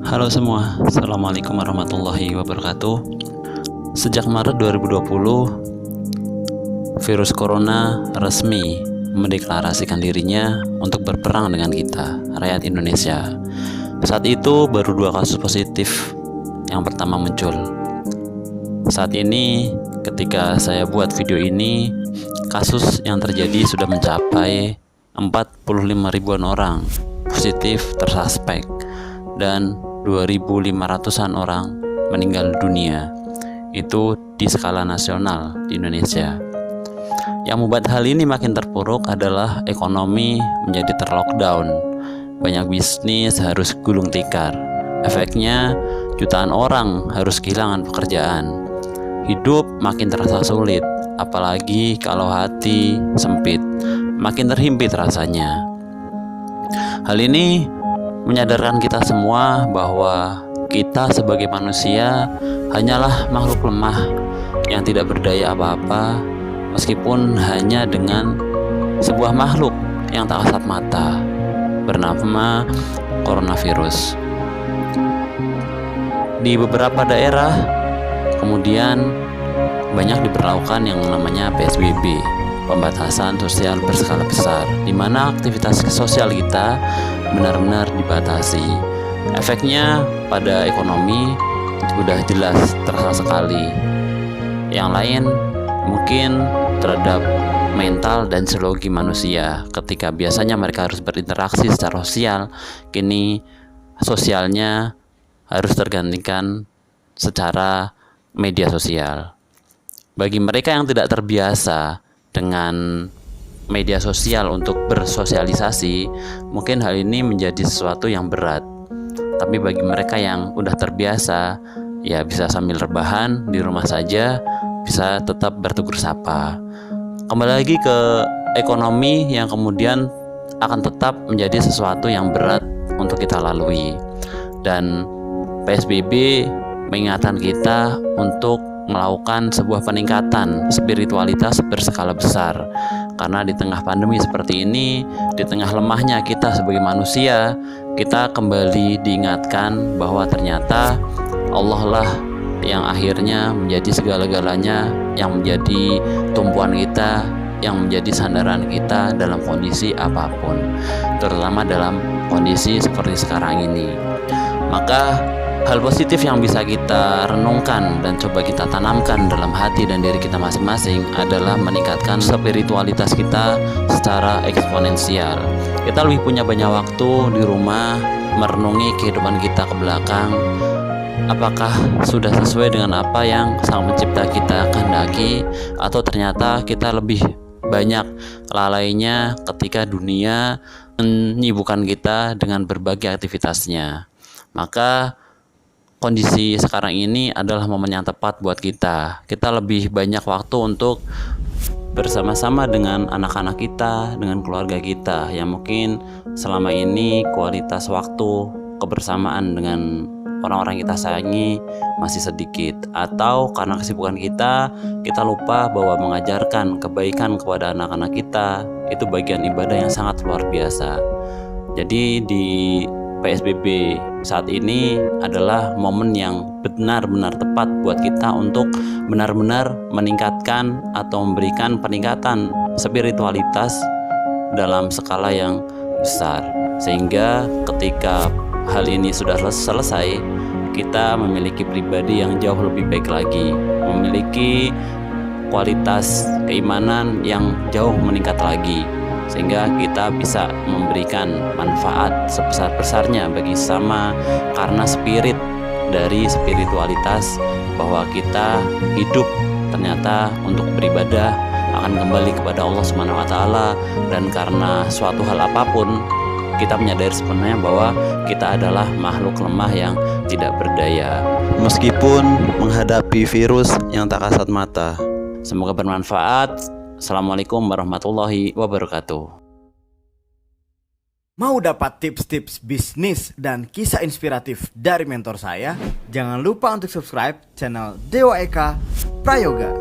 Halo semua, Assalamualaikum warahmatullahi wabarakatuh. Sejak Maret 2020, virus corona resmi mendeklarasikan dirinya untuk berperang dengan kita, rakyat Indonesia. Saat itu baru 2 kasus positif yang pertama muncul. Saat ini ketika saya buat video ini, kasus yang terjadi sudah mencapai 45 ribuan orang positif tersuspek dan 2.500-an orang meninggal dunia. Itu di skala nasional di Indonesia. Yang membuat hal ini makin terpuruk adalah ekonomi menjadi terlockdown. Banyak bisnis harus gulung tikar. Efeknya jutaan orang harus kehilangan pekerjaan. Hidup makin terasa sulit, apalagi kalau hati sempit, makin terhimpit rasanya. Hal ini menyadarkan kita semua bahwa kita sebagai manusia hanyalah makhluk lemah yang tidak berdaya apa-apa, meskipun hanya dengan sebuah makhluk yang tak kasat mata bernama coronavirus. Di beberapa daerah kemudian banyak diberlakukan yang namanya PSBB, pembatasan sosial berskala besar, di mana aktivitas sosial kita benar-benar dibatasi. Efeknya pada ekonomi sudah jelas terasa sekali. Yang lain mungkin terhadap mental dan psikologi manusia. Ketika biasanya mereka harus berinteraksi secara sosial, kini sosialnya harus tergantikan secara media sosial. Bagi mereka yang tidak terbiasa dengan media sosial untuk bersosialisasi, mungkin hal ini menjadi sesuatu yang berat. Tapi bagi mereka yang udah terbiasa, ya bisa sambil rebahan di rumah saja, bisa tetap bertegur sapa. Kembali lagi ke ekonomi yang kemudian akan tetap menjadi sesuatu yang berat untuk kita lalui. Dan PSBB mengingatkan kita untuk melakukan sebuah peningkatan spiritualitas berskala besar. Karena di tengah pandemi seperti ini, di tengah lemahnya kita sebagai manusia, kita kembali diingatkan bahwa ternyata Allah lah yang akhirnya menjadi segala-galanya, yang menjadi tumpuan kita, yang menjadi sandaran kita dalam kondisi apapun, terutama dalam kondisi seperti sekarang ini. Maka hal positif yang bisa kita renungkan dan coba kita tanamkan dalam hati dan diri kita masing-masing adalah meningkatkan spiritualitas kita secara eksponensial. Kita lebih punya banyak waktu di rumah merenungi kehidupan kita ke belakang. Apakah sudah sesuai dengan apa yang Sang Pencipta kita kehendaki, atau ternyata kita lebih banyak lalainya ketika dunia menyibukkan kita dengan berbagai aktivitasnya. Maka kondisi sekarang ini adalah momen yang tepat buat kita. Kita lebih banyak waktu untuk bersama-sama dengan anak-anak kita, dengan keluarga kita, yang mungkin selama ini kualitas waktu kebersamaan dengan orang-orang kita sayangi masih sedikit, atau karena kesibukan kita lupa bahwa mengajarkan kebaikan kepada anak-anak kita itu bagian ibadah yang sangat luar biasa. Jadi di PSBB saat ini adalah momen yang benar-benar tepat buat kita untuk benar-benar meningkatkan atau memberikan peningkatan spiritualitas dalam skala yang besar, sehingga ketika hal ini sudah selesai, kita memiliki pribadi yang jauh lebih baik lagi, memiliki kualitas keimanan yang jauh meningkat lagi, sehingga kita bisa memberikan manfaat sebesar-besarnya bagi sesama, karena spirit dari spiritualitas bahwa kita hidup ternyata untuk beribadah akan kembali kepada Allah Subhanahu wa taala, dan karena suatu hal apapun kita menyadari sebenarnya bahwa kita adalah makhluk lemah yang tidak berdaya meskipun menghadapi virus yang tak kasat mata. Semoga bermanfaat. Assalamualaikum warahmatullahi wabarakatuh. Mau dapat tips-tips bisnis dan kisah inspiratif dari mentor saya? Jangan lupa untuk subscribe channel Dewa Eka Prayoga.